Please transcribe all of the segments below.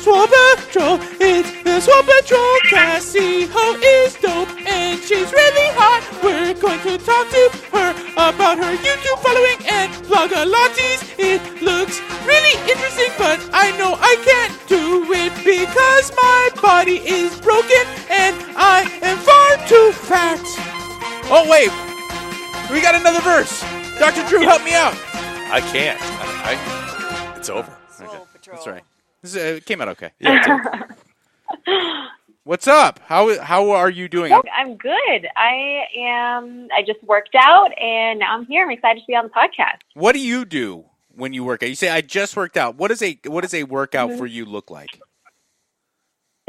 Swole Patrol. It's the Swole Patrol. Cassey Ho is dope and she's really hot. We're going to talk to her about her YouTube following and Vlogalates. It looks really interesting, but I know I can't do it because my body is broken and I am far too fat. Oh, wait. We got another verse. Dr. Drew, help me out. I can't. It's over. Okay. That's right. It came out okay. Yeah, What's up? How are you doing? I'm good. I just worked out and now I'm here. I'm excited to be on the podcast. What do you do when you work out? You say I just worked out. What does a workout for you look like?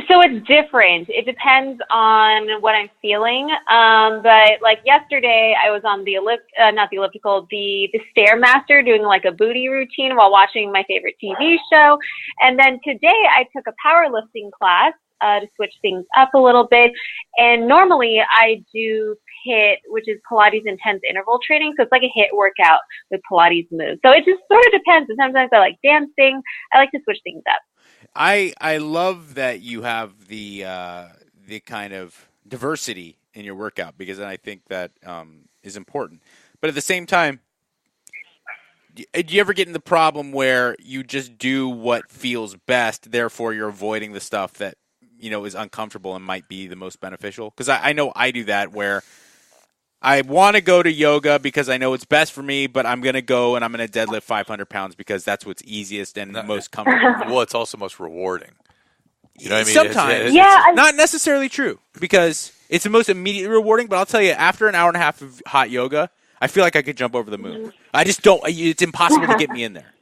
So it's different. It depends on what I'm feeling. But like yesterday, I was on the the Stairmaster doing like a booty routine while watching my favorite TV show. And then today I took a powerlifting class to switch things up a little bit. And normally I do HIIT, which is Pilates intense interval training. So it's like a HIIT workout with Pilates moves. So it just sort of depends. And sometimes I like dancing. I like to switch things up. I love that you have the kind of diversity in your workout because I think that is important. But at the same time, do you ever get in the problem where you just do what feels best, therefore you're avoiding the stuff that is uncomfortable and might be the most beneficial? Because I know I do that where I want to go to yoga because I know it's best for me, but I'm going to go and I'm going to deadlift 500 pounds because that's what's easiest and most comfortable. Well, it's also most rewarding. You know what I mean? Sometimes. It's not necessarily true because it's the most immediately rewarding, but I'll tell you, after an hour and a half of hot yoga, I feel like I could jump over the moon. I just don't. It's impossible to get me in there.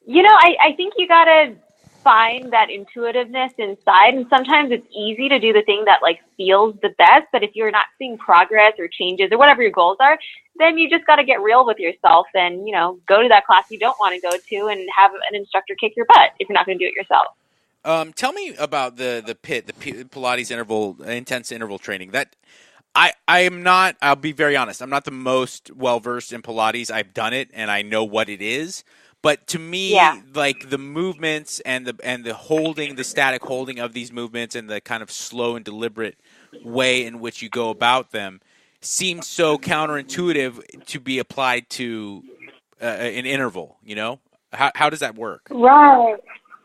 I think you got to find that intuitiveness inside, and sometimes it's easy to do the thing that like feels the best, but if you're not seeing progress or changes or whatever your goals are, then you just got to get real with yourself and go to that class you don't want to go to and have an instructor kick your butt if you're not going to do it yourself. Tell me about the Pilates intense interval training. That I am not, I'll be very honest, I'm not the most well versed in Pilates. I've done it and I know what it is. But to me, like the movements and the holding, the static holding of these movements and the kind of slow and deliberate way in which you go about them seems so counterintuitive to be applied to an interval, How does that work? Right.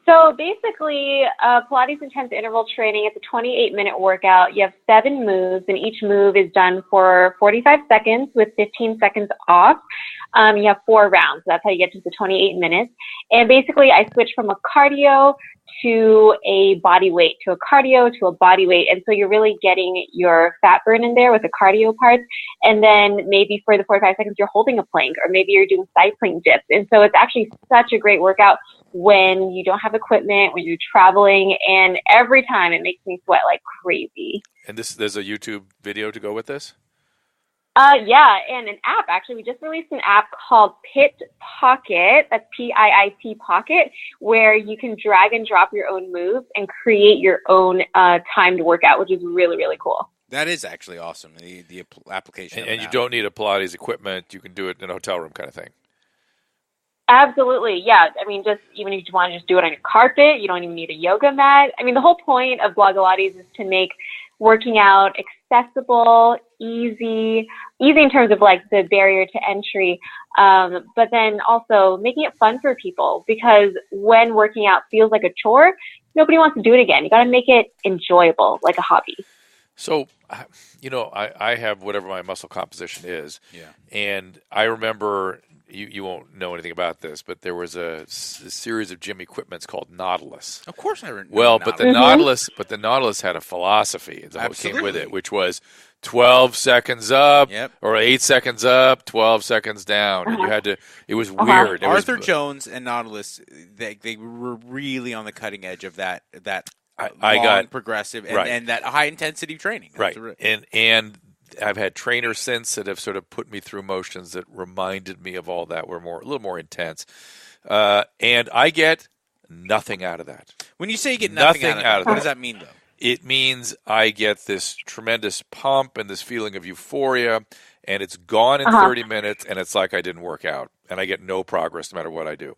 So basically, Pilates intense interval training, it's a 28-minute workout. You have 7 moves, and each move is done for 45 seconds with 15 seconds off. You have 4 rounds. So that's how you get to the 28 minutes. And basically, I switch from a cardio to a body weight, to a cardio to a body weight. And so you're really getting your fat burn in there with the cardio parts. And then maybe for the 45 seconds, you're holding a plank, or maybe you're doing side plank dips. And so it's actually such a great workout when you don't have equipment, when you're traveling, and every time it makes me sweat like crazy. And there's a YouTube video to go with this? Yeah, and an app. Actually, we just released an app called Pit Pocket. That's PIIT Pocket, where you can drag and drop your own moves and create your own timed workout, which is really, really cool. That is actually awesome, the application. And you don't need a Pilates equipment. You can do it in a hotel room kind of thing. Absolutely, yeah. I mean, just even if you want to just do it on your carpet, you don't even need a yoga mat. I mean, the whole point of Vlogalates is to make working out accessible, easy in terms of like the barrier to entry, but then also making it fun for people, because when working out feels like a chore, nobody wants to do it again. You got to make it enjoyable, like a hobby. So, I have whatever my muscle composition is, and I remember. You won't know anything about this, but there was a series of gym equipments called Nautilus. Of course I remember. Well, but the Nautilus had a philosophy that came with it, which was 12 seconds up or 8 seconds up, 12 seconds down. And you had to, it was weird. Arthur Jones and Nautilus, they were really on the cutting edge of that progressive and that high intensity training. Right. And I've had trainers since that have sort of put me through motions that reminded me of all that, were a little more intense. And I get nothing out of that. When you say you get nothing out of that, what does that mean, though? It means I get this tremendous pump and this feeling of euphoria, and it's gone in 30 minutes, and it's like I didn't work out, and I get no progress no matter what I do.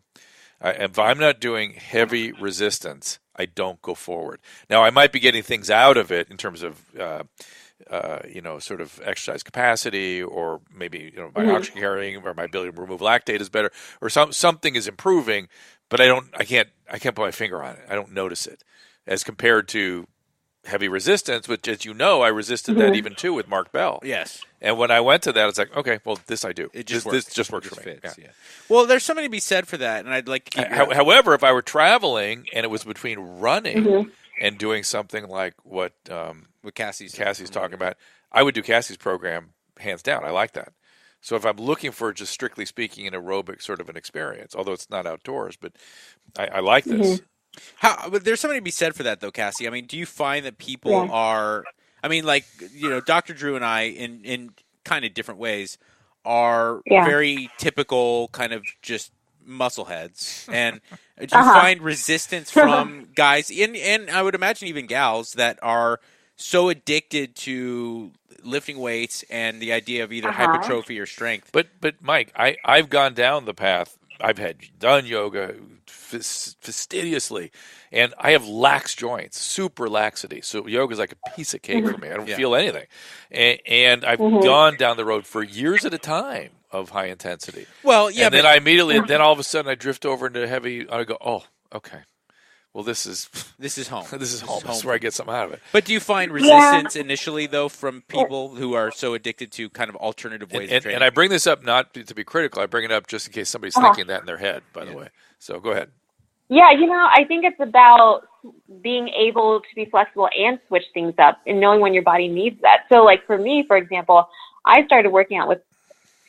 If I'm not doing heavy resistance, I don't go forward. Now, I might be getting things out of it in terms of, sort of exercise capacity, or maybe my oxygen carrying or my ability to remove lactate is better, or something is improving, but I can't put my finger on it. I don't notice it, as compared to heavy resistance, which, as you know, I resisted that even too with Mark Bell. Yes. And when I went to that, it's like, okay, well, this I do. This just works for me. Fits, yeah. Well, there's something to be said for that, and I'd like to keep However, if I were traveling and it was between running and doing something like what Cassey's talking about, I would do Cassey's program hands down. I like that. So if I'm looking for, just strictly speaking, an aerobic sort of an experience, although it's not outdoors, but I like this. But there's something to be said for that, though, Cassey. I mean, do you find that people are? I mean, like, Dr. Drew and I, in kind of different ways, are very typical kind of just muscle heads. And do you find resistance from guys, and I would imagine even gals, that are so addicted to lifting weights and the idea of either hypertrophy or strength? But Mike, I've gone down the path. I've done yoga fastidiously, and I have lax joints, super laxity. So yoga is like a piece of cake for me. I don't feel anything, and I've gone down the road for years at a time of high intensity. Well, yeah, and then I immediately, then all of a sudden, I drift over into heavy. I go, oh, okay. Well, this is home. This is home. This is where I get something out of it. But do you find resistance initially, though, from people who are so addicted to kind of alternative ways of training? And I bring this up not to be critical. I bring it up just in case somebody's thinking that in their head, by the way. So go ahead. Yeah, I think it's about being able to be flexible and switch things up and knowing when your body needs that. So, like, for me, for example, I started working out with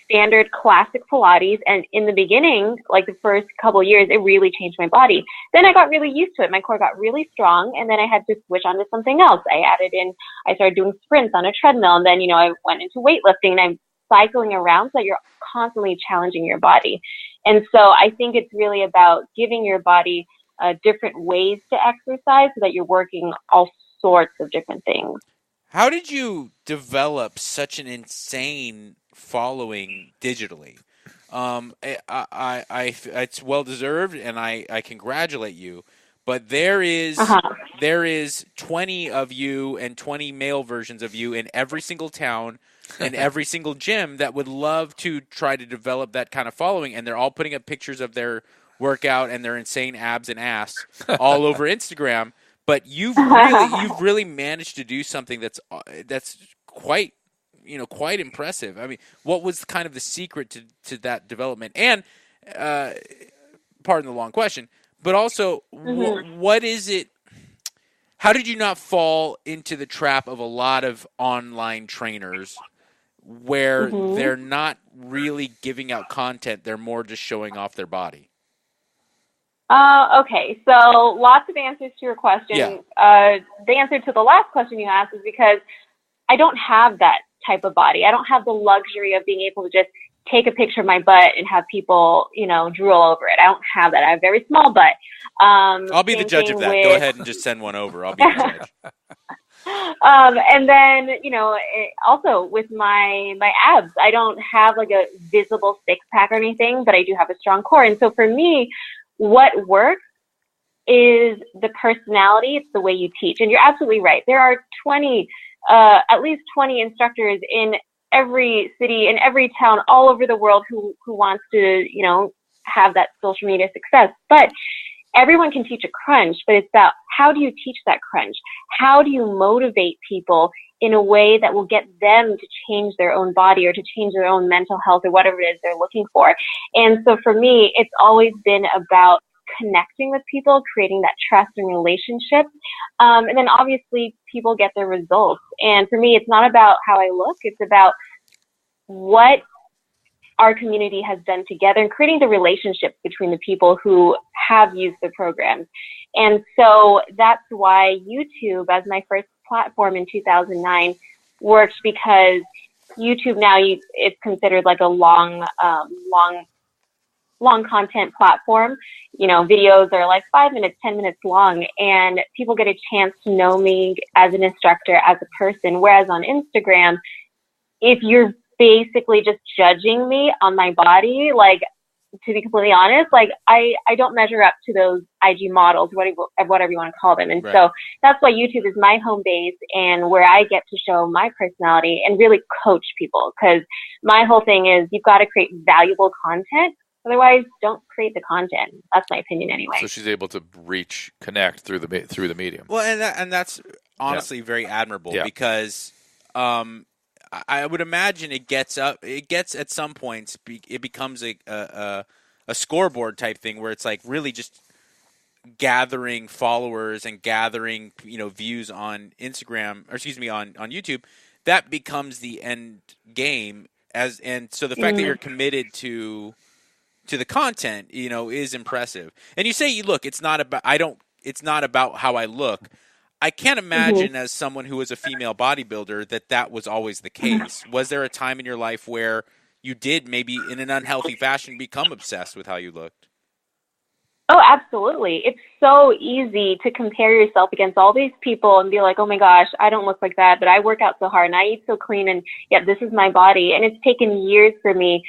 standard classic Pilates, and in the beginning, like the first couple of years, it really changed my body. Then I got really used to it. My core got really strong, and then I had to switch onto something else. I started doing sprints on a treadmill, and then, I went into weightlifting, and I'm cycling around, so you're constantly challenging your body. And so I think it's really about giving your body different ways to exercise so that you're working all sorts of different things. How did you develop such an insane following digitally? It's well deserved, and I congratulate you. But there is 20 of you and 20 male versions of you in every single town and every single gym that would love to try to develop that kind of following, and they're all putting up pictures of their workout and their insane abs and ass all over Instagram. But you've really managed to do something that's quite impressive. I mean, what was kind of the secret to that development? And pardon the long question, but also what is it? How did you not fall into the trap of a lot of online trainers where they're not really giving out content, they're more just showing off their body? Okay, so lots of answers to your question. Yeah. The answer to the last question you asked is because I don't have that type of body. I don't have the luxury of being able to just take a picture of my butt and have people, drool over it. I don't have that. I have a very small butt. I'll be the judge of that. Go ahead and just send one over. I'll be the judge. And then, also with my abs, I don't have like a visible six pack or anything, but I do have a strong core. And so for me, what works is the personality. It's the way you teach. And you're absolutely right. There are at least 20 instructors in every city, in every town, all over the world who wants to, have that social media success. But everyone can teach a crunch, but it's about how do you teach that crunch? How do you motivate people in a way that will get them to change their own body or to change their own mental health or whatever it is they're looking for? And so for me, it's always been about connecting with people, creating that trust and relationship. And then obviously people get their results. And for me, it's not about how I look. It's about what our community has done together and creating the relationships between the people who have used the programs. And so that's why YouTube, as my first platform in 2009, worked, because YouTube now it's considered like a long content platform. Videos are like 5 minutes, 10 minutes long, and people get a chance to know me as an instructor, as a person. Whereas on Instagram, if you're basically just judging me on my body, like, to be completely honest, like I don't measure up to those IG models, whatever you want to call them. And Right. so that's why YouTube is my home base and where I get to show my personality and really coach people. Because my whole thing is you've got to create valuable content. Otherwise, don't create the content. That's my opinion anyway. So she's able to connect through the medium. Well, and that's honestly very admirable because I would imagine it gets at some points it becomes a scoreboard type thing where it's like really just gathering followers and gathering views on Instagram or on YouTube. That becomes the end game and so the fact that you're committed to the content is impressive. And you say look, it's not about how I look. I can't imagine as someone who was a female bodybuilder that was always the case. Was there a time in your life where you did maybe in an unhealthy fashion become obsessed with how you looked? Oh, absolutely. It's so easy to compare yourself against all these people and be like, oh my gosh, I don't look like that, but I work out so hard and I eat so clean and yet this is my body. And it's taken years for me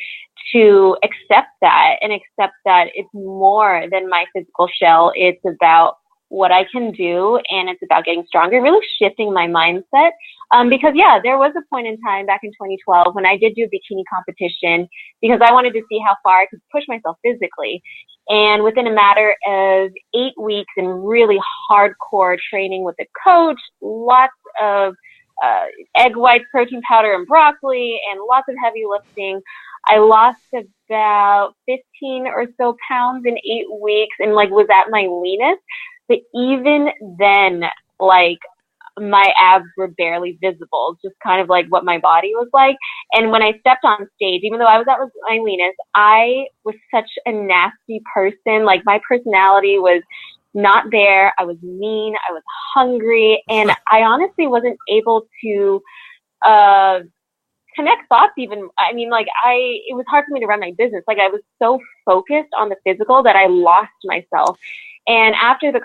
to accept that and accept that it's more than my physical shell. It's about what I can do and it's about getting stronger, really shifting my mindset. Because there was a point in time back in 2012 when I did do a bikini competition because I wanted to see how far I could push myself physically. And within a matter of 8 weeks and really hardcore training with a coach, lots of egg whites, protein powder, and broccoli, and lots of heavy lifting, I lost about 15 or so pounds in 8 weeks and was at my leanest. But even then, my abs were barely visible, just kind of like what my body was like. And when I stepped on stage, even though I was at my leanest, I was such a nasty person. Like my personality was not there. I was mean. I was hungry. And I honestly wasn't able to connect thoughts even. I mean, it was hard for me to run my business. I was so focused on the physical that I lost myself. And after the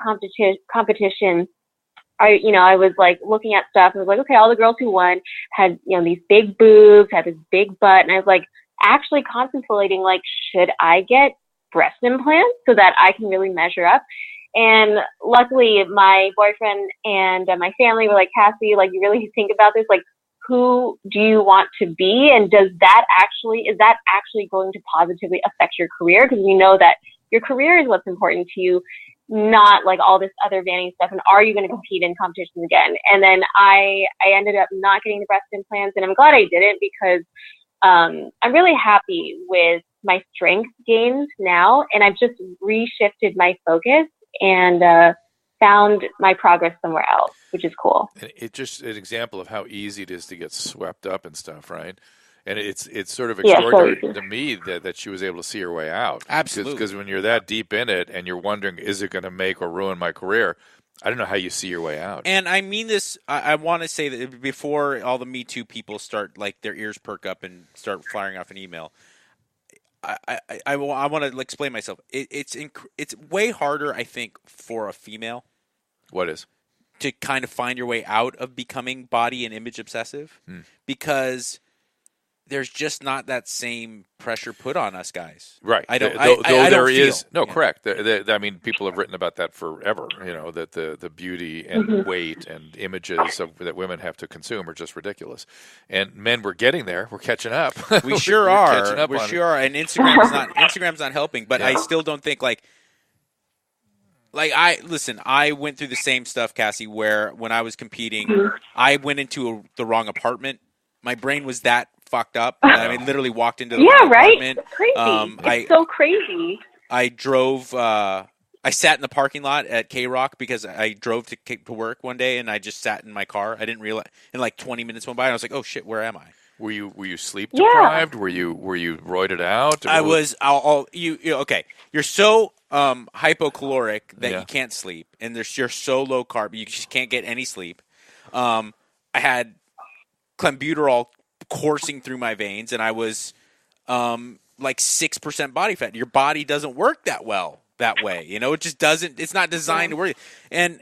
competition, I was looking at stuff and was like, okay, all the girls who won had, these big boobs, had this big butt. And I was actually contemplating, should I get breast implants so that I can really measure up? And luckily my boyfriend and my family were like, Cassey, you really think about this? Who do you want to be? And is that actually going to positively affect your career? Because we know that your career is what's important to you, not all this other vanity stuff. And are you going to compete in competitions again? And then I ended up not getting the breast implants, and I'm glad I didn't because I'm really happy with my strength gains now, and I've just reshifted my focus and found my progress somewhere else, which is cool. And it's just an example of how easy it is to get swept up in stuff, right? And it's sort of extraordinary to me that she was able to see her way out. Absolutely. Because when you're that deep in it and you're wondering, is it going to make or ruin my career? I don't know how you see your way out. And I mean this, I want to say that before all the Me Too people start, their ears perk up and start firing off an email, I want to explain myself. It's way harder, I think, for a female. What is? To kind of find your way out of becoming body and image obsessive because there's just not that same pressure put on us guys. Right. I don't. Correct. I mean, people have written about that forever. That the beauty and weight and images that women have to consume are just ridiculous. And men, we're getting there. We're catching up. We sure are. We sure are. And Instagram's not helping. But I still don't think I went through the same stuff, Cassey, where when I was competing, I went into the wrong apartment. My brain was that fucked up. I literally walked into the wrong apartment. It's crazy. It's so crazy. I drove. I sat in the parking lot at K-Rock because I drove to work one day, and I just sat in my car. I didn't realize, and 20 minutes went by, and I was like, "Oh shit, where am I?" Were you sleep deprived? Were you roided out? I was. Okay. You're so hypocaloric that you can't sleep, and you're so low carb you just can't get any sleep. I had clenbuterol coursing through my veins, and I was 6% body fat. Your body doesn't work that well that way. It just doesn't. It's not designed to work. And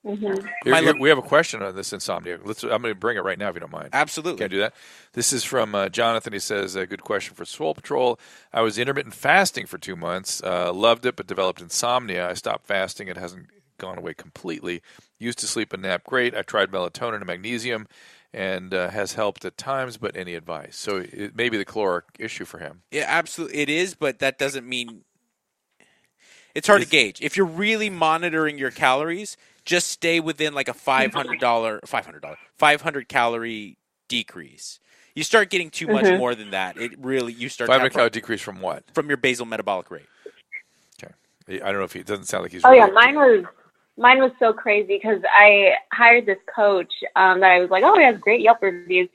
Mm-hmm. we have a question on this insomnia. I'm going to bring it right now if you don't mind. Absolutely. Can I do that? This is from Jonathan. He says, good question for Swole Patrol. I was intermittent fasting for 2 months. Loved it, but developed insomnia. I stopped fasting. It hasn't gone away completely. Used to sleep and nap great. I tried melatonin and magnesium, and has helped at times, but any advice? So it may be the caloric issue for him. Yeah, absolutely. It is, but that doesn't mean it's hard to gauge. If you're really monitoring your calories, just stay within like a $500 calorie decrease. You start getting too much more than that. You start 500 calorie decrease from what? From your basal metabolic rate. Okay. I don't know if it doesn't sound like he's. Oh yeah, mine was so crazy because I hired this coach that I was like, oh, he has great Yelp reviews,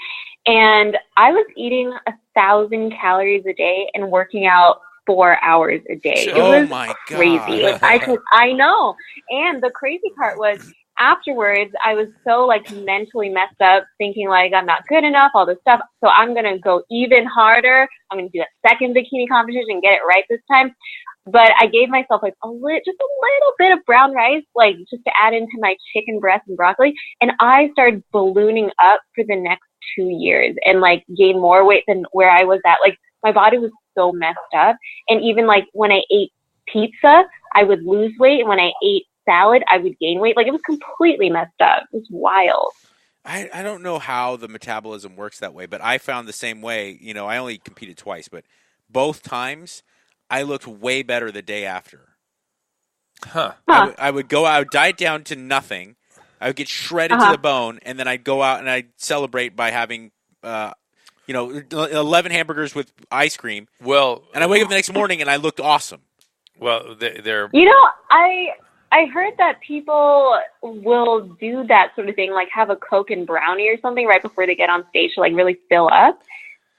and I was eating 1,000 calories a day and working out 4 hours a day. It was my crazy. God. Like, I know. And the crazy part was afterwards, I was so like mentally messed up, thinking like I'm not good enough, all this stuff. So I'm gonna go even harder. I'm gonna do a second bikini competition and get it right this time. But I gave myself like just a little bit of brown rice, like just to add into my chicken breast and broccoli. And I started ballooning up for the next 2 years and like gained more weight than where I was at. Like my body was so messed up. And even like when I ate pizza, I would lose weight. And when I ate salad, I would gain weight. Like it was completely messed up. It was wild. I don't know how the metabolism works that way, but I found the same way. I only competed twice, but both times I looked way better the day after. I would go out, diet down to nothing. I would get shredded to the bone, and then I'd go out and I'd celebrate by having, 11 hamburgers with ice cream. Well, and I wake up the next morning and I looked awesome. Well, they're. I heard that people will do that sort of thing, like have a Coke and brownie or something right before they get on stage to like really fill up.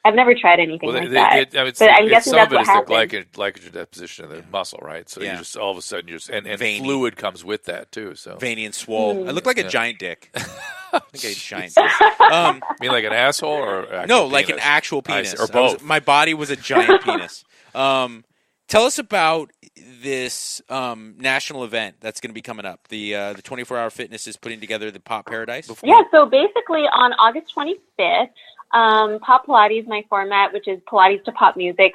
I've never tried anything like that. But I'm guessing that's what happens. Some of it is the glycogen deposition of the muscle, right? So you just all of a sudden and fluid comes with that too. So veiny and swole. I look like a giant dick. I think a giant dick. You mean like an asshole or no, like an actual penis or both? My body was a giant penis. Tell us about this national event that's going to be coming up. The 24-Hour Fitness is putting together the Pop Paradise. Yeah, so basically on August 25th, Pop Pilates, my format, which is Pilates to pop music,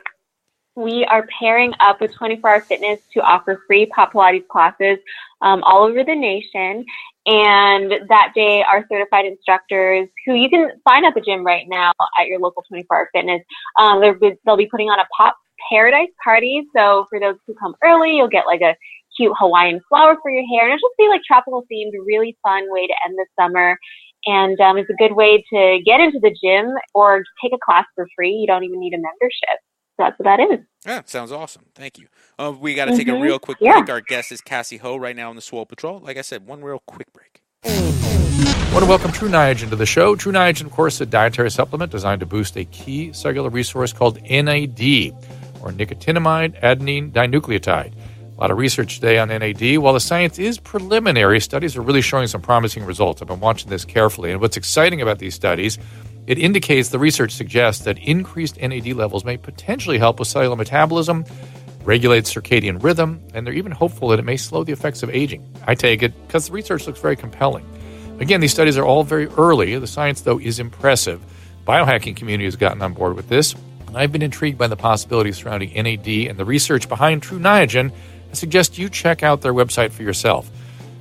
we are pairing up with 24-Hour Fitness to offer free Pop Pilates classes all over the nation. And that day, our certified instructors, who you can find at the gym right now at your local 24-Hour Fitness, they'll be putting on a Pop Paradise party. So for those who come early, you'll get like a cute Hawaiian flower for your hair. And it'll just be like tropical themed, really fun way to end the summer. And it's a good way to get into the gym or take a class for free. You don't even need a membership. So that's what that is. Yeah, sounds awesome. Thank you. We got to take a real quick break. Our guest is Cassey Ho right now on the Swole Patrol. Like I said, one real quick break. I want to welcome True Niagen to the show. True Niagen, of course, is a dietary supplement designed to boost a key cellular resource called NAD, or nicotinamide adenine dinucleotide. A lot of research today on NAD. While the science is preliminary, studies are really showing some promising results. I've been watching this carefully. And what's exciting about these studies, it indicates the research suggests that increased NAD levels may potentially help with cellular metabolism, regulate circadian rhythm, and they're even hopeful that it may slow the effects of aging. I take it because the research looks very compelling. Again, these studies are all very early. The science, though, is impressive. Biohacking community has gotten on board with this. I've been intrigued by the possibilities surrounding NAD and the research behind True Niagen. I suggest you check out their website for yourself.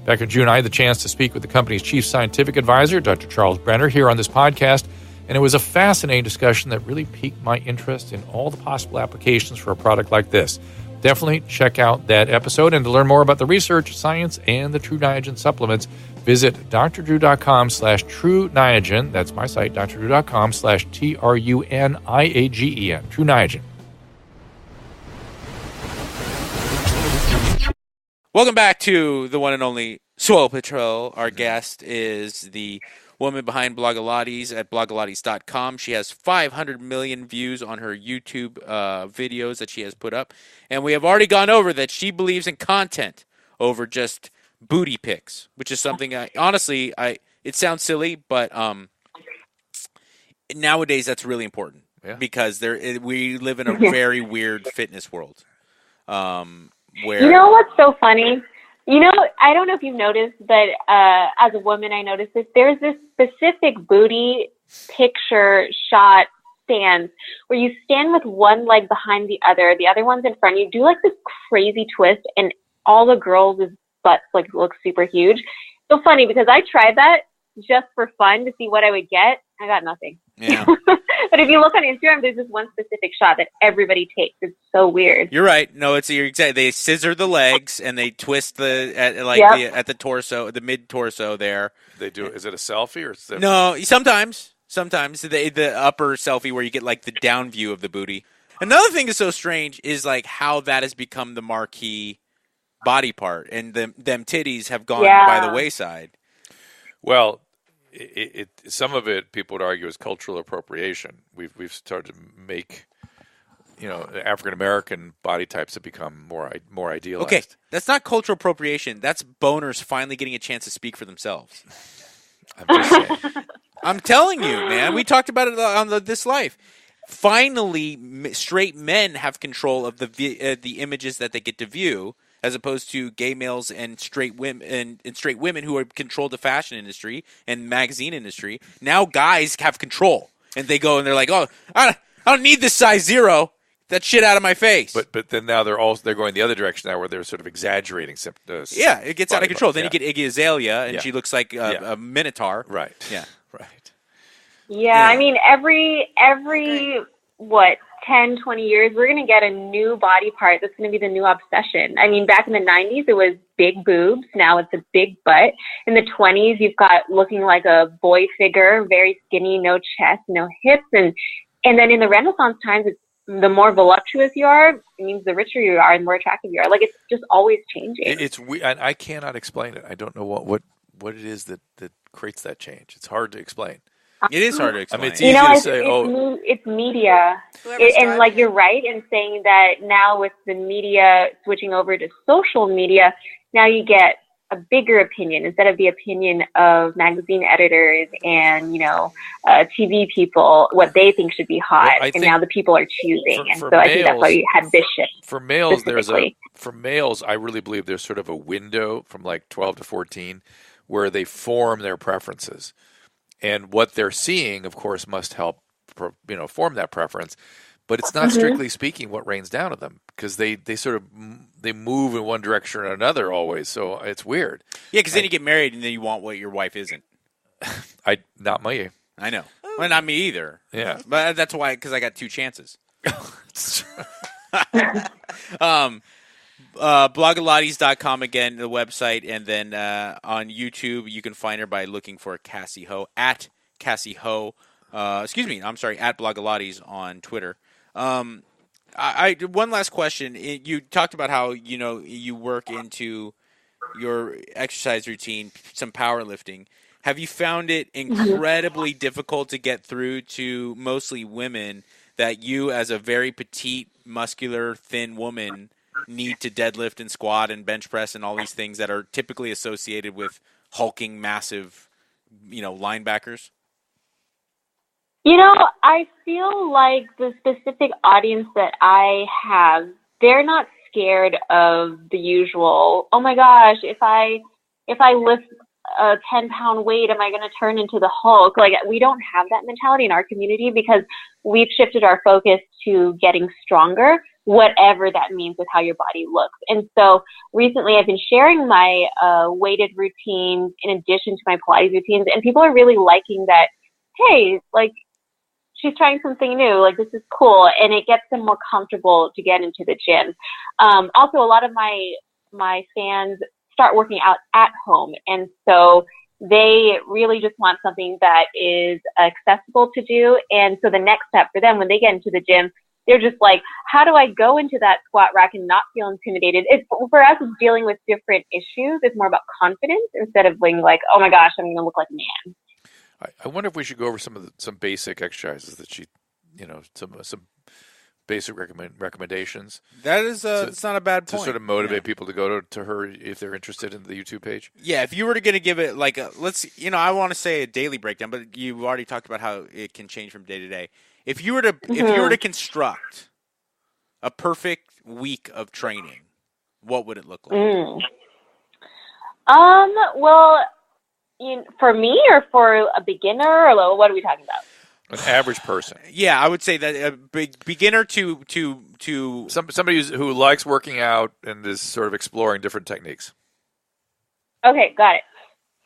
Back in June, I had the chance to speak with the company's chief scientific advisor, Dr. Charles Brenner, here on this podcast, and it was a fascinating discussion that really piqued my interest in all the possible applications for a product like this. Definitely check out that episode, and to learn more about the research, science, and the True Niagen supplements, visit drdrew.com/True Niagen. That's my site, drdrew.com/TRUNIAGEN. True Niagen. Welcome back to the one and only Swole Patrol. Our guest is the woman behind Blogilates at blogilates.com. She has 500 million views on her YouTube videos that she has put up. And we have already gone over that she believes in content over just booty pics, which is something it sounds silly, but nowadays that's really important because we live in a very weird fitness world. where You know what's so funny? You know, I don't know if you've noticed, but as a woman, I noticed this. There's this specific booty picture shot stance where you stand with one leg behind the other one's in front. You do like this crazy twist, and all the girls' butts like look super huge. So funny because I tried that just for fun to see what I would get. I got nothing. Yeah. But if you look on Instagram, there's this one specific shot that everybody takes. It's so weird. You're right. No, you're exactly. They scissor the legs and they twist at the torso, the mid torso there. They do. Is it a selfie or? Is it... No, sometimes the upper selfie where you get like the down view of the booty. Another thing that's so strange is like how that has become the marquee body part, and them titties have gone by the wayside. Well, some of it people would argue is cultural appropriation. We've started to make, African American body types have become more idealized. Okay, that's not cultural appropriation. That's boners finally getting a chance to speak for themselves. I'm just saying. I'm telling you, man. We talked about it on This Life. Finally, straight men have control of the images that they get to view, as opposed to gay males and straight women and straight women who are controlled the fashion industry and magazine industry. Now guys have control, and they go and they're like, "Oh, I don't need this size 0. That shit out of my face." But then now they're going the other direction now, where they're sort of exaggerating symptoms. Yeah, it gets out of control. Then you get Iggy Azalea, and she looks like a minotaur. Right. Yeah. Right. Yeah, I mean, every 10, 20 years, we're going to get a new body part that's going to be the new obsession. I mean, back in the 90s, it was big boobs. Now it's a big butt. In the 20s, you've got looking like a boy figure, very skinny, no chest, no hips. And then in the Renaissance times, it's the more voluptuous you are, it means the richer you are and more attractive you are. Like, it's just always changing. It's and I cannot explain it. I don't know what it is that creates that change. It's hard to explain. It is hard to explain. I mean, it's easy to say, it's media. And like you're right in saying that now with the media switching over to social media, now you get a bigger opinion instead of the opinion of magazine editors and, TV people, what they think should be hot. Well, and now the people are choosing. For so males, I think that's why you had this shift. For males, I really believe there's sort of a window from like 12 to 14 where they form their preferences. And what they're seeing, of course, must help, form that preference. But it's not strictly speaking what rains down on them, because they sort of they move in one direction or another always. So it's weird. Yeah, because then you get married and then you want what your wife isn't. Not me. I know. Well, not me either. Yeah, but that's why, because I got 2 chances. Blogilates.com again, the website, and then on YouTube you can find her by looking for Cassey Ho at Cassey Ho. At Blogilates on Twitter. I one last question. You talked about how you work into your exercise routine some powerlifting. Have you found it incredibly difficult to get through to mostly women that you, as a very petite, muscular, thin woman, need to deadlift and squat and bench press and all these things that are typically associated with hulking, massive, linebackers? I feel like the specific audience that I have, they're not scared of the usual, oh my gosh, if I lift a 10-pound weight, am I going to turn into the Hulk? Like, we don't have that mentality in our community because we've shifted our focus to getting stronger, whatever that means with how your body looks. And so recently I've been sharing my weighted routines in addition to my Pilates routines, and people are really liking that, hey, like, she's trying something new, like, this is cool, and it gets them more comfortable to get into the gym. Also, a lot of my fans start working out at home, and so they really just want something that is accessible to do. And so the next step for them when they get into the gym, they're just like, how do I go into that squat rack and not feel intimidated? For us, it's dealing with different issues. It's more about confidence instead of being like, oh my gosh, I'm going to look like a man. I wonder if we should go over some basic exercises that some basic recommendations. That is it's not a bad point. To sort of motivate people to go to her if they're interested in the YouTube page. Yeah, if you were going to give it like I want to say a daily breakdown, but you've already talked about how it can change from day to day. If you were to construct a perfect week of training, what would it look like? Well, for me or for a beginner, or what are we talking about? An average person. Yeah, I would say that a beginner to somebody who likes working out and is sort of exploring different techniques. Okay, got it.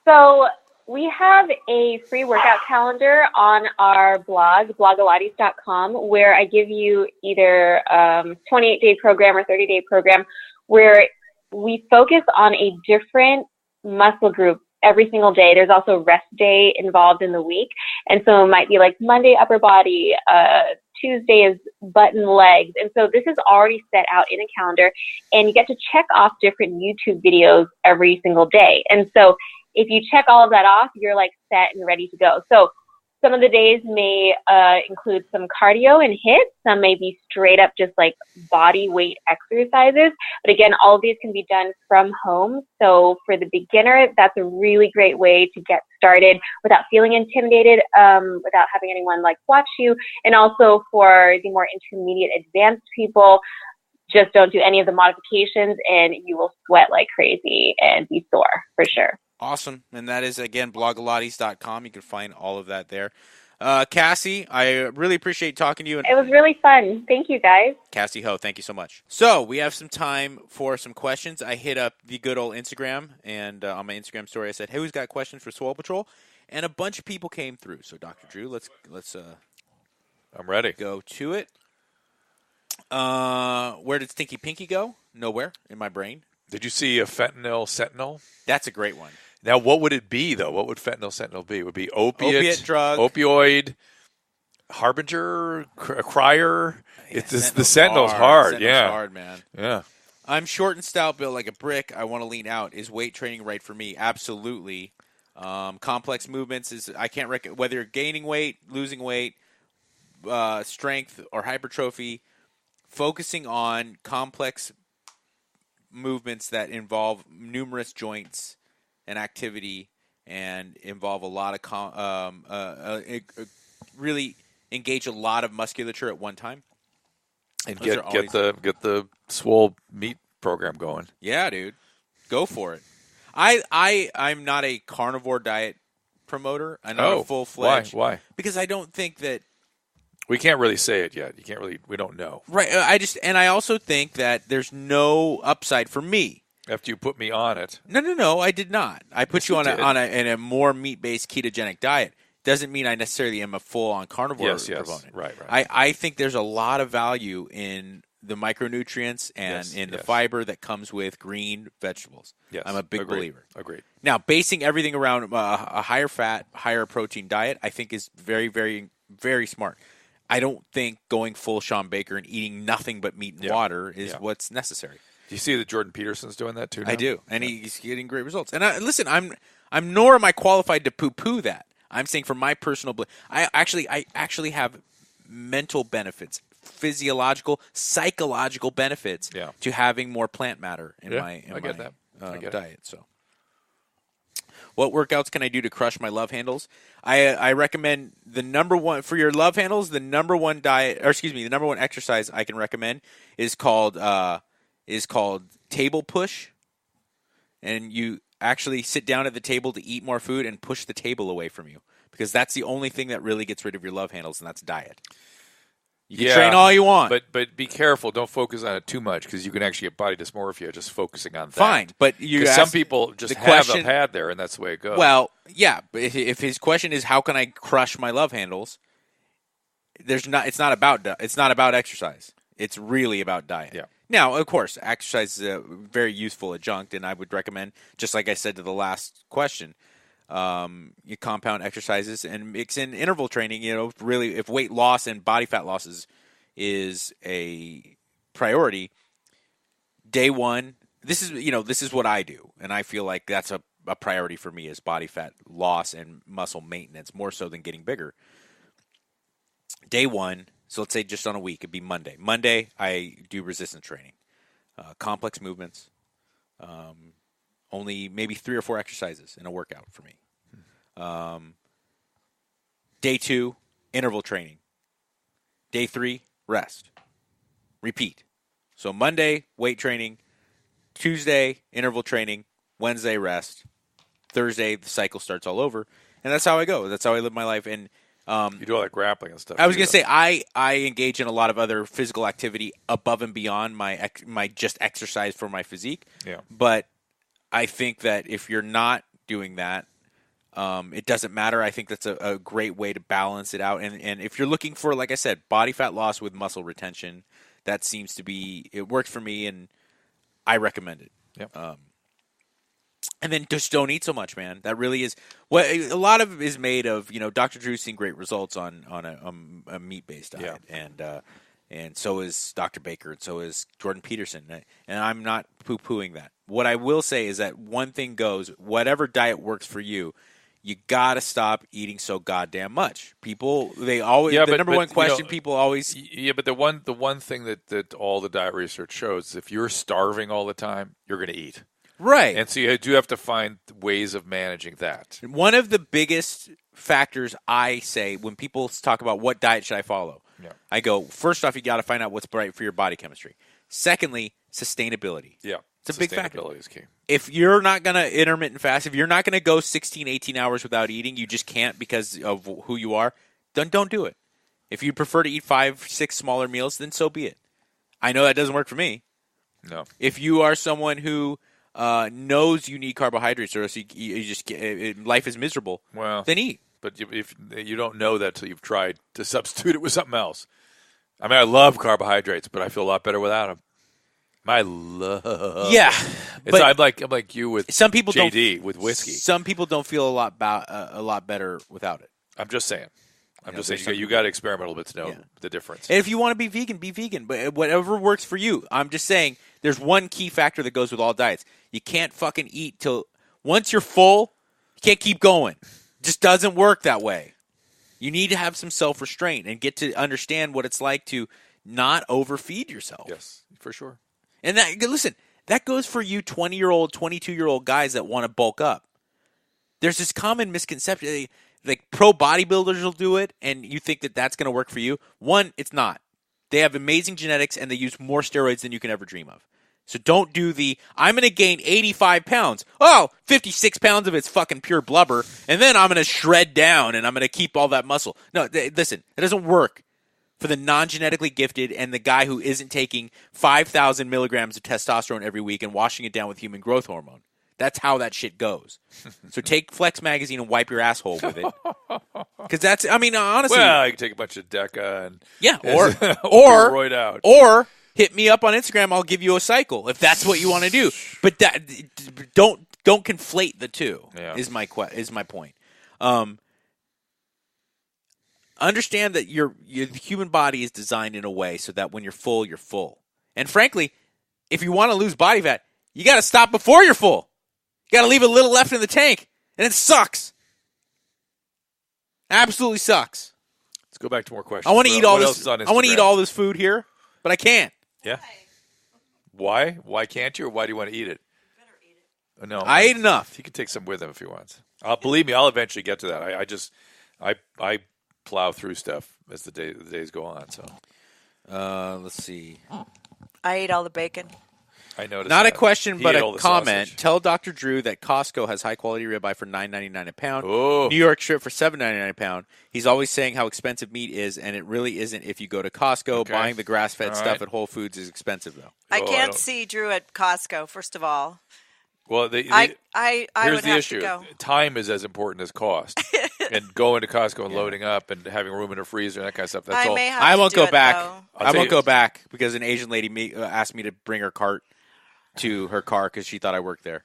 So we have a free workout calendar on our blog, blogalates.com, where I give you either 28-day program or 30-day program where we focus on a different muscle group every single day. There's also rest day involved in the week. And so it might be like Monday, upper body, Tuesday is butt and legs. And so this is already set out in a calendar, and you get to check off different YouTube videos every single day. And so if you check all of that off, you're like set and ready to go. So some of the days may include some cardio and HIIT. Some may be straight up just like body weight exercises. But again, all of these can be done from home. So for the beginner, that's a really great way to get started without feeling intimidated, without having anyone like watch you. And also for the more intermediate advanced people, just don't do any of the modifications and you will sweat like crazy and be sore for sure. Awesome. And that is, again, blogalates.com. You can find all of that there. Cassey, I really appreciate talking to you. It was really fun. Thank you, guys. Cassey Ho, thank you so much. So we have some time for some questions. I hit up the good old Instagram, and on my Instagram story I said, hey, who's got questions for Swole Patrol? And a bunch of people came through. So, Dr. Drew, let's I'm ready. Go to it. Where did Stinky Pinky go? Nowhere in my brain. Did you see a fentanyl sentinel? That's a great one. Now, what would it be, though? What would fentanyl sentinel be? It would be opiate drug, opioid, harbinger, crier. Yeah, it's the sentinel's hard. Sentinel's hard, man. Yeah. I'm short and stout, built like a brick. I want to lean out. Is weight training right for me? Absolutely. Complex movements is I can't whether you're gaining weight, losing weight, strength or hypertrophy. Focusing on complex movements that involve numerous joints and activity and involve a lot of really engage a lot of musculature at one time. And get the Swole meat program going. Yeah, dude. Go for it. I'm not a carnivore diet promoter. I'm not a full-fledged. Why? Because I don't think that we can't really say it yet. We don't know. Right. I also think that there's no upside for me. After you put me on it. No, I did not. I put you on a more meat-based ketogenic diet. Doesn't mean I necessarily am a full-on carnivore proponent. Right. I think there's a lot of value in the micronutrients and the fiber that comes with green vegetables. Yes. I'm a big believer. Agreed. Now, basing everything around a higher fat, higher protein diet, I think is very, very, very smart. I don't think going full Sean Baker and eating nothing but meat and water is what's necessary. Do you see that Jordan Peterson's doing that too now? I do, and he's getting great results. And listen, I'm nor am I qualified to poo-poo that. I'm saying for my personal, I actually have mental benefits, physiological, psychological benefits to having more plant matter in my diet. So, what workouts can I do to crush my love handles? I recommend the number one for your love handles. The number one the number one exercise I can recommend is called table push, and you actually sit down at the table to eat more food and push the table away from you, because that's the only thing that really gets rid of your love handles, and that's diet. You can train all you want. But be careful. Don't focus on it too much, because you can actually get body dysmorphia just focusing on that. Fine, but some people just have a pad there, and that's the way it goes. Well, yeah, but if his question is how can I crush my love handles, it's not about exercise. It's really about diet. Yeah. Now, of course, exercise is a very useful adjunct, and I would recommend, just like I said to the last question, you compound exercises and mix in interval training. Really, if weight loss and body fat loss is a priority, day one. This is what I do, and I feel like that's a priority for me is body fat loss and muscle maintenance more so than getting bigger. Day one. So let's say just on a week, it'd be Monday. Monday, I do resistance training, complex movements, only maybe 3 or 4 exercises in a workout for me. Day 2, interval training. Day 3, rest. Repeat. So Monday, weight training. Tuesday, interval training. Wednesday, rest. Thursday, the cycle starts all over. And that's how I go. That's how I live my life. And you do all that grappling and stuff. I was going to say, I engage in a lot of other physical activity above and beyond my just exercise for my physique. Yeah. But I think that if you're not doing that, it doesn't matter. I think that's a great way to balance it out. And if you're looking for, like I said, body fat loss with muscle retention, that seems to be, it works for me, and I recommend it. Yep. And then just don't eat so much, man. That really is what a lot of it is made of. Dr. Drew's seen great results on a meat-based diet, and so is Dr. Baker, and so is Jordan Peterson. And I'm not poo-pooing that. What I will say is that one thing goes: whatever diet works for you, you gotta stop eating so goddamn much. People, they always the number one question people always. Yeah, but the one thing that all the diet research shows is if you're starving all the time, you're going to eat. Right. And so you do have to find ways of managing that. One of the biggest factors I say when people talk about what diet should I follow, I go, first off, you got to find out what's right for your body chemistry. Secondly, sustainability. Yeah. It's a big factor. Sustainability is key. If you're not going to intermittent fast, if you're not going to go 16, 18 hours without eating, you just can't because of who you are, then don't do it. If you prefer to eat 5, 6 smaller meals, then so be it. I know that doesn't work for me. No. If you are someone who knows you need carbohydrates, or else you just life is miserable. Well, then eat. But if you don't know that till you've tried to substitute it with something else. I mean, I love carbohydrates, but I feel a lot better without them. I love. Yeah, but I'm like you with some people JD with whiskey. Some people don't feel a lot better without it. I'm just saying. You got to experiment a little bit to know the difference. And if you want to be vegan, be vegan. But whatever works for you. I'm just saying there's one key factor that goes with all diets. You can't fucking eat till once you're full, you can't keep going. It just doesn't work that way. You need to have some self-restraint and get to understand what it's like to not overfeed yourself. Yes, for sure. And that goes for you 20-year-old, 22-year-old guys that want to bulk up. There's this common misconception. Like pro bodybuilders will do it, and you think that that's going to work for you. One, it's not. They have amazing genetics, and they use more steroids than you can ever dream of. So don't do I'm going to gain 85 pounds. Oh, 56 pounds of it's fucking pure blubber, and then I'm going to shred down, and I'm going to keep all that muscle. No, listen, it doesn't work for the non-genetically gifted and the guy who isn't taking 5,000 milligrams of testosterone every week and washing it down with human growth hormone. That's how that shit goes. So take Flex Magazine and wipe your asshole with it. Because that's, I mean, honestly. Well, you can take a bunch of Deca and. Yeah, roid out. Or hit me up on Instagram. I'll give you a cycle if that's what you want to do. But don't conflate the two. Yeah. Is my point. Understand that your human body is designed in a way so that when you're full, you're full. And frankly, if you want to lose body fat, you got to stop before you're full. You got to leave a little left in the tank, and it sucks. Absolutely sucks. Let's go back to more questions. I want to eat all this. I want to eat all this food here, but I can't. Yeah. Why? Why can't you? Or why do you want to eat it? You better eat it. No, I ate enough. He can take some with him if he wants. Believe me, I'll eventually get to that. I plow through stuff as the days go on. So, let's see. I ate all the bacon. I noticed. Not that. a question, but a comment. Sausage. Tell Dr. Drew that Costco has high quality ribeye for $9.99 a pound. Oh. New York strip for $7.99 a pound. He's always saying how expensive meat is, and it really isn't. If you go to Costco, Okay. buying the grass-fed All stuff right. at Whole Foods is expensive, though. I Oh, can't don't- see Drew at Costco, first of all. Well, I here's would the have issue. to go. Time is as important as cost. And going to Costco and loading up and having room in a freezer and that kind of stuff. That's I all. may have I to won't do go it, back. though. I'll I tell won't you- go back because an Asian lady asked me to bring her cart to her car because she thought I worked there.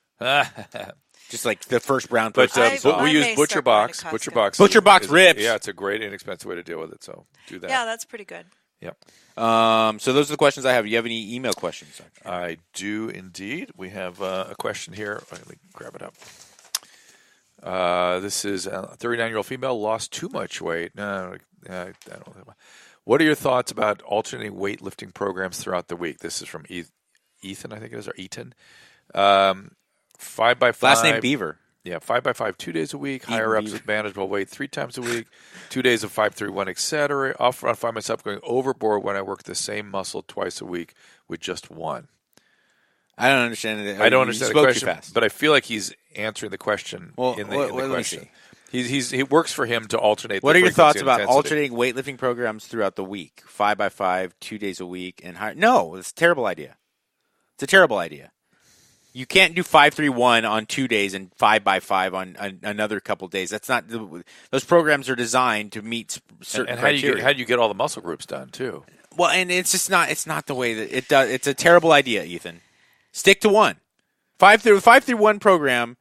Just like the first brown But person. I saw. we I use may Butcher start going Box. to Costco. Butcher Box ribs. Yeah, it's a great inexpensive way to deal with it. So do that. Yeah, that's pretty good. Yep. So those are the questions I have. Do you have any email questions? I do indeed. We have a question here. Let me grab it up. This is a 39-year-old female lost too much weight. No, I don't know. What are your thoughts about alternating weightlifting programs throughout the week? This is from Ethan, I think it is, or Eaton. 5x5. Last name Beaver. Yeah, 5x5 2 days a week, higher ups Beaver. with manageable weight 3 times a week, 2 days of 5-3-1, etc. Often I find myself going overboard when I work the same muscle twice a week with just one. I don't understand it. I don't understand the spoke too question, fast. but I feel like he's answering the question in the question. He works for him to alternate. What the are your thoughts about intensity. alternating weightlifting programs throughout the week? 5x5, 2 days a week, and higher? No, it's a terrible idea. It's a terrible idea. You can't do 5-3-1 on 2 days and 5x5 on another couple days. That's not. Those programs are designed to meet certain criteria. How do you get all the muscle groups done too? Well, and it's just not. It's not the way that it does. It's a terrible idea, Ethan. Stick to one. 5-3-1 program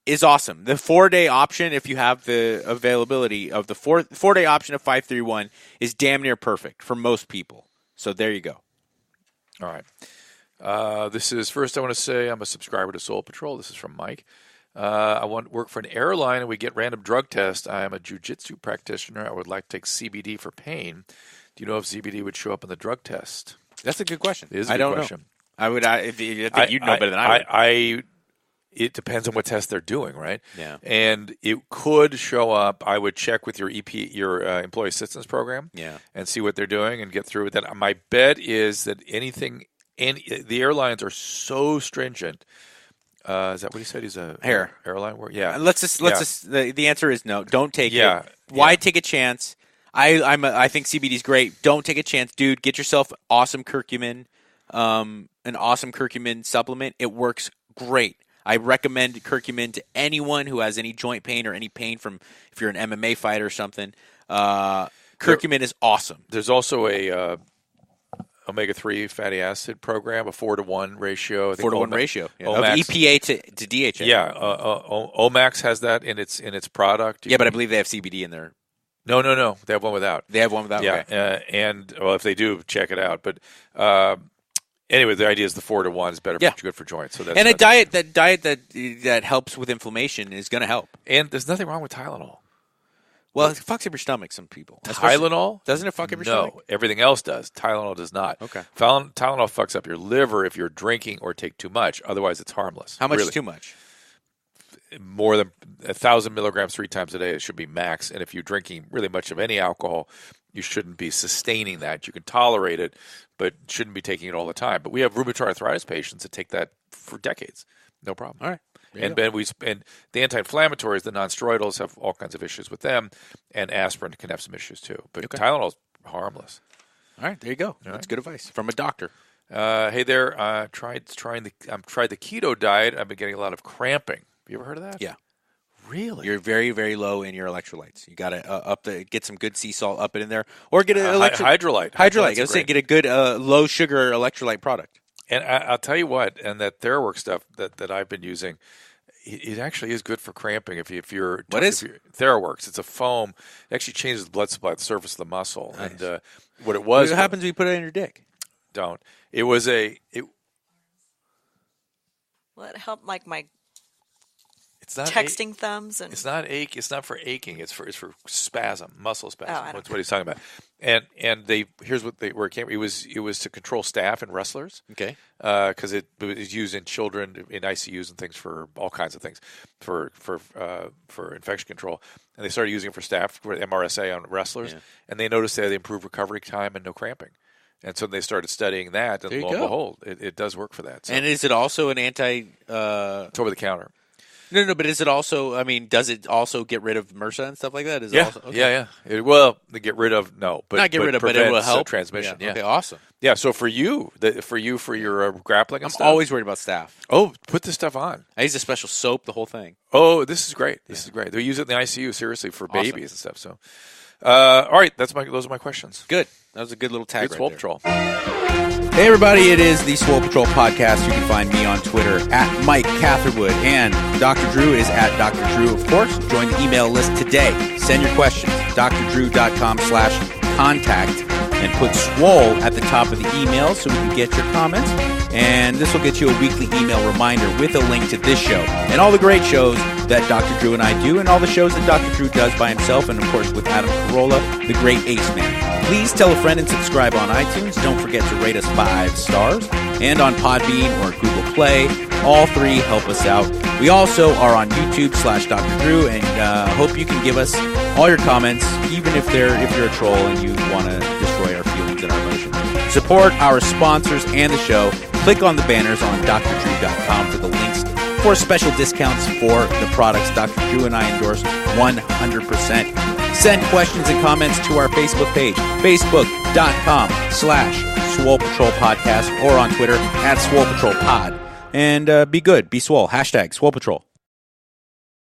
is awesome. The 4-day option, if you have the availability of the 4-day option of 5-3-1, is damn near perfect for most people. So there you go. All right. This is first. I want to say I'm a subscriber to Soul Patrol. This is from Mike. I want to work for an airline and we get random drug tests. I am a jiu-jitsu practitioner. I would like to take CBD for pain. Do you know if CBD would show up in the drug test? That's a good question. It is a good question. Know. I think you'd know better than I would. It depends on what test they're doing, right? Yeah. And it could show up. I would check with your employee assistance program, and see what they're doing and get through with that. My bet is that the airlines are so stringent. Is that what he said? He's a airline worker. Yeah. Let's just. The answer is no. Don't take it. Why take a chance? I think CBD is great. Don't take a chance, dude. Get yourself awesome curcumin, an awesome curcumin supplement. It works great. I recommend curcumin to anyone who has any joint pain or any pain from if you're an MMA fighter or something. Curcumin is awesome. There's also a omega-3 fatty acid program, a 4-to-1 ratio. 4-to-1 ratio of EPA to DHA. Yeah, Omax has that in its product. But I believe they have CBD in there. No. They have one without. They have one without? Yeah, okay. And if they do, check it out. But anyway, the idea is the 4-to-1 is better, good for joints. So that's a diet that helps with inflammation is going to help. And there's nothing wrong with Tylenol. Well, it fucks up your stomach, some people. Tylenol? Doesn't it fuck up your stomach? No, everything else does. Tylenol does not. Okay. Tylenol fucks up your liver if you're drinking or take too much. Otherwise, it's harmless. How much is too much? More than 1,000 milligrams 3 times a day. It should be max. And if you're drinking really much of any alcohol, you shouldn't be sustaining that. You can tolerate it, but shouldn't be taking it all the time. But we have rheumatoid arthritis patients that take that for decades. No problem. All right. And the anti-inflammatories, the non-steroidals, have all kinds of issues with them, and aspirin can have some issues too. But Tylenol is harmless. All right, there you go. That's good advice from a doctor. Hey there, I've tried the keto diet. I've been getting a lot of cramping. Have you ever heard of that? Yeah. Really? You're very, very low in your electrolytes. You got to get some good sea salt up in there, or get an hydrolyte. Hydrolyte. Let's say get a good low sugar electrolyte product. And I'll tell you what, and that TheraWorks stuff that I've been using, it actually is good for cramping. If you're TheraWorks, it's a foam. It actually changes the blood supply at the surface of the muscle. Nice. And what happens when you put it in your dick? Don't. It was Well, it helped like my it's not texting thumbs and it's not ache. It's not for aching. It's for spasm, muscle spasm. Oh, That's what he's talking about. And here's where it came. It was to control staph and wrestlers. Okay. Because it was used in children in ICUs and things for all kinds of things for infection control. And they started using it for staph, for MRSA on wrestlers, and they noticed they improved recovery time and no cramping. And so they started studying that, and lo and behold, it does work for that. So. And is it also an It's over the counter. No, but is it also? I mean, does it also get rid of MRSA and stuff like that? Yeah. They get rid of but not get rid of, but it will help transmission. Yeah. Okay, awesome. Yeah. So for your grappling, and I'm stuff, always worried about staph. Oh, put this stuff on. I use a special soap, the whole thing. Oh, this is great. This is great. They use it in the ICU seriously for babies and stuff. So, all right, those are my questions. Good. That was a good little tag. Good Swole Patrol. Hey everybody, it is the Swole Patrol podcast. You can find me on Twitter at Mike Catherwood, and Dr. Drew is at Dr. Drew, of course. Join the email list today. Send your questions, drdrew.com/contact, and put Swole at the top of the email so we can get your comments. And this will get you a weekly email reminder with a link to this show and all the great shows that Dr. Drew and I do, and all the shows that Dr. Drew does by himself, and of course with Adam Carolla, the great Ace Man. Please tell a friend and subscribe on iTunes. Don't forget to rate us 5 stars, and on Podbean or Google Play. All 3 help us out. We also are on YouTube/Dr. Drew, and hope you can give us all your comments, even if you're a troll and you want to destroy our feelings and our emotions. Support our sponsors and the show. Click on the banners on drdrew.com for the links for special discounts for the products Dr. Drew and I endorse 100%. Send questions and comments to our Facebook page, facebook.com/Swole Patrol Podcast, or on Twitter @Swole Patrol Pod. And be good, be swole. #Swole Patrol.